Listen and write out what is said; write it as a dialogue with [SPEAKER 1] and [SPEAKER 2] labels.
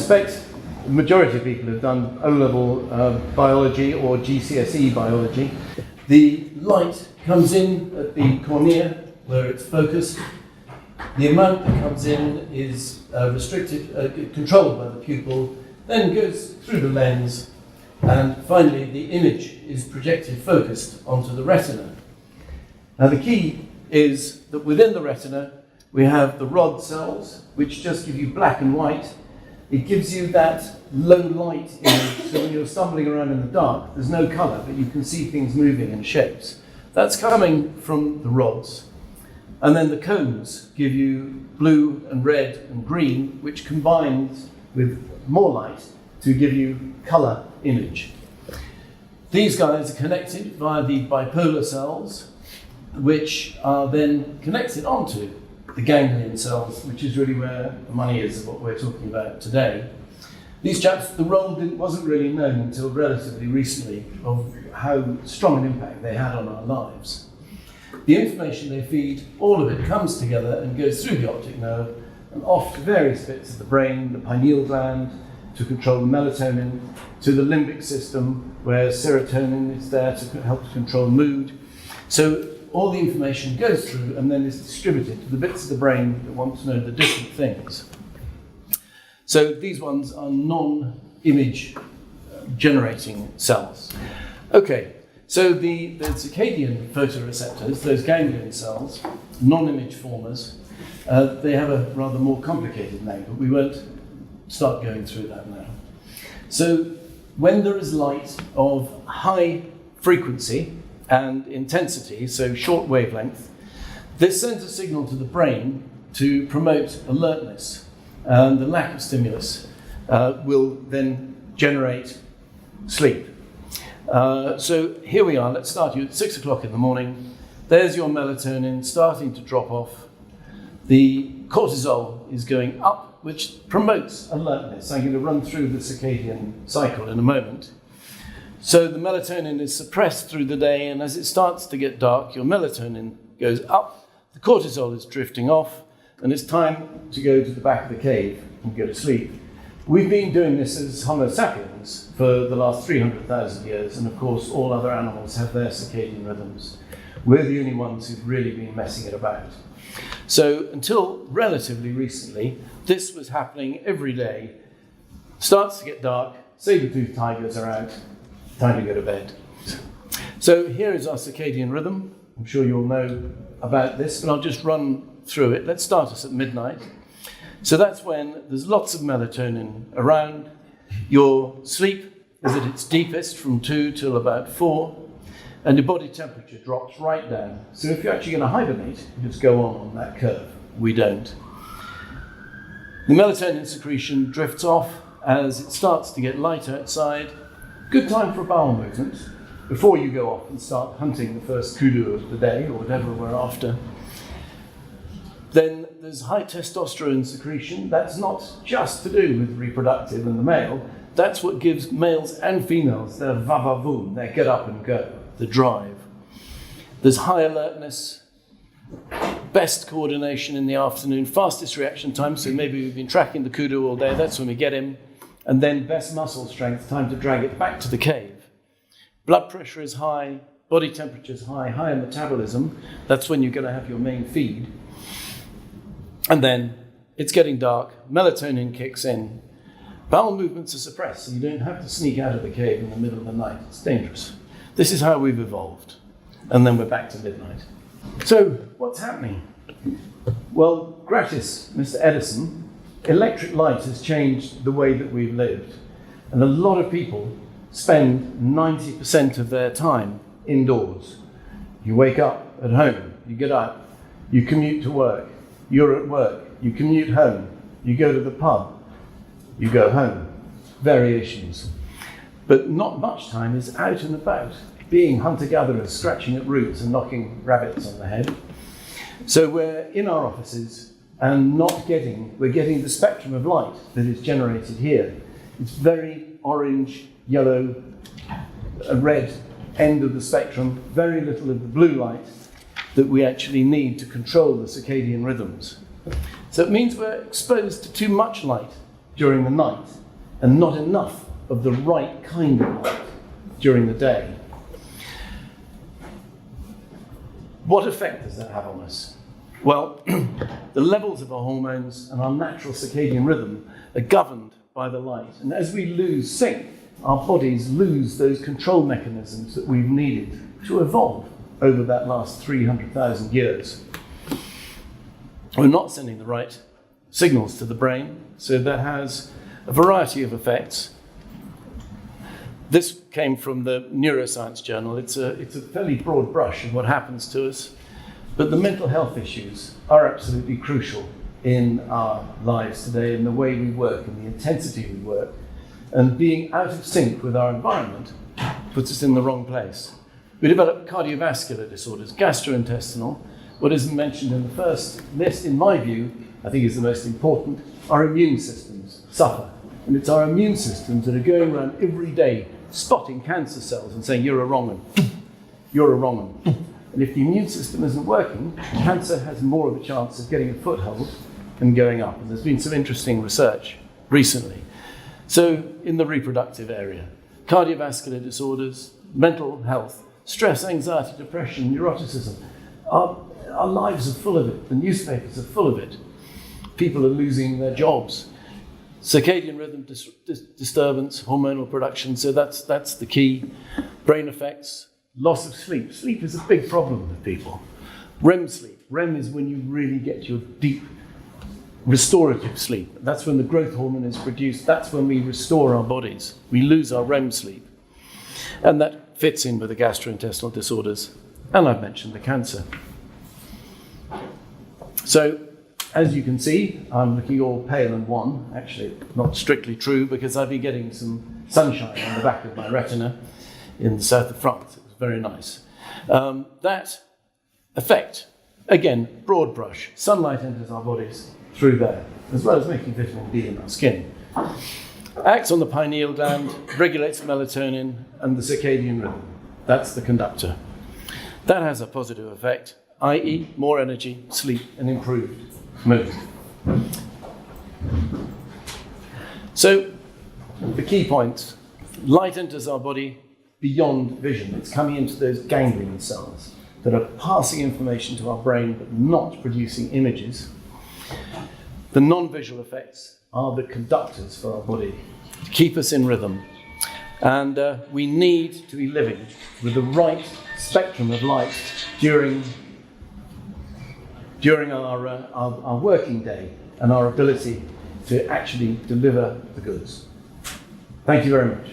[SPEAKER 1] suspect the majority of people have done O-level biology or GCSE biology. The light comes in at the cornea where it's focused. The amount that comes in is controlled by the pupil, then goes through the lens, and finally the image is projected focused onto the retina. Now the key is that within the retina we have the rod cells, which just give you black and white. It gives you that low light image, so when you're stumbling around in the dark, there's no colour, but you can see things moving in shapes. That's coming from the rods. And then the cones give you blue and red and green, which combines with more light to give you colour image. These guys are connected via the bipolar cells, which are then connected onto the ganglion cells, which is really where the money is of what we're talking about today. These chaps, the role wasn't really known until relatively recently of how strong an impact they had on our lives. The information they feed, all of it comes together and goes through the optic nerve and off to various bits of the brain, the pineal gland, to control the melatonin, to the limbic system, where serotonin is there to help to control mood. So all the information goes through and then is distributed to the bits of the brain that want to know the different things. So these ones are non-image generating cells. Okay, so the circadian photoreceptors, those ganglion cells, non-image formers, they have a rather more complicated name, but we won't start going through that now. So when there is light of high frequency and intensity, so short wavelength, this sends a signal to the brain to promote alertness, and the lack of stimulus will then generate sleep. So here we are, let's start you at 6 o'clock in the morning. There's your melatonin starting to drop off. The cortisol is going up, which promotes alertness. I'm going to run through the circadian cycle in a moment. So the melatonin is suppressed through the day, and as it starts to get dark, your melatonin goes up, the cortisol is drifting off, and it's time to go to the back of the cave and go to sleep. We've been doing this as Homo sapiens for the last 300,000 years, and of course all other animals have their circadian rhythms. We're the only ones who've really been messing it about. So until relatively recently, this was happening every day. Starts to get dark, saber-toothed tigers are out, time to go to bed. So here is our circadian rhythm. I'm sure you'll know about this, but I'll just run through it. Let's start us at midnight. So that's when there's lots of melatonin around. Your sleep is at its deepest from 2 till about 4, and your body temperature drops right down. So if you're actually going to hibernate, you just go on that curve. We don't. The melatonin secretion drifts off as it starts to get light outside. Good time for a bowel movement before you go off and start hunting the first kudu of the day or whatever we're after. Then there's high testosterone secretion. That's not just to do with reproductive and the male. That's what gives males and females their va-va-voom, their get up and go, the drive. There's high alertness, best coordination in the afternoon, fastest reaction time, so maybe we've been tracking the kudu all day, that's when we get him. And then best muscle strength, time to drag it back to the cave. Blood pressure is high, body temperature is high, higher metabolism, that's when you're going to have your main feed. And then it's getting dark, melatonin kicks in. Bowel movements are suppressed, so you don't have to sneak out of the cave in the middle of the night. It's dangerous. This is how we've evolved. And then we're back to midnight. So what's happening? Well, gratis, Mr. Edison, electric light has changed the way that we've lived. And a lot of people spend 90% of their time indoors. You wake up at home, you get up, you commute to work, you're at work, you commute home, you go to the pub, you go home. Variations. But not much time is out and about, being hunter-gatherers, scratching at roots and knocking rabbits on the head. So we're in our offices and we're getting the spectrum of light that is generated here. It's very orange, yellow, red end of the spectrum, very little of the blue light that we actually need to control the circadian rhythms. So it means we're exposed to too much light during the night and not enough of the right kind of light during the day. What effect does that have on us? Well, the levels of our hormones and our natural circadian rhythm are governed by the light. And as we lose sync, our bodies lose those control mechanisms that we've needed to evolve over that last 300,000 years. We're not sending the right signals to the brain, so that has a variety of effects. This came from the Neuroscience Journal. It's a fairly broad brush of what happens to us, but the mental health issues are absolutely crucial in our lives today, in the way we work, in the intensity we work, and being out of sync with our environment puts us in the wrong place. We develop cardiovascular disorders, gastrointestinal. What isn't mentioned in the first list, in my view, I think is the most important. Our immune systems suffer. And it's our immune systems that are going around every day spotting cancer cells and saying, you're a wrong one, you're a wrong one. And if the immune system isn't working, cancer has more of a chance of getting a foothold and going up. And there's been some interesting research recently. So in the reproductive area, cardiovascular disorders, mental health, stress, anxiety, depression, neuroticism, our lives are full of it. The newspapers are full of it. People are losing their jobs. Circadian rhythm disturbance, hormonal production, so that's the key. Brain effects, loss of sleep. Sleep is a big problem with people. REM sleep. REM is when you really get your deep restorative sleep. That's when the growth hormone is produced. That's when we restore our bodies. We lose our REM sleep. And that fits in with the gastrointestinal disorders. And I've mentioned the cancer. So, as you can see, I'm looking all pale and wan. Actually, not strictly true, because I've been getting some sunshine on the back of my retina in the south of France. It was very nice. That effect, again, broad brush. Sunlight enters our bodies through there, as well as making vitamin D in our skin. Acts on the pineal gland, regulates melatonin and the circadian rhythm. That's the conductor. That has a positive effect, i.e. more energy, sleep, and improved mood. So, the key points. Light enters our body beyond vision. It's coming into those ganglion cells that are passing information to our brain but not producing images. The non-visual effects are the conductors for our body to keep us in rhythm. And we need to be living with the right spectrum of light during our working day and our ability to actually deliver the goods. Thank you very much.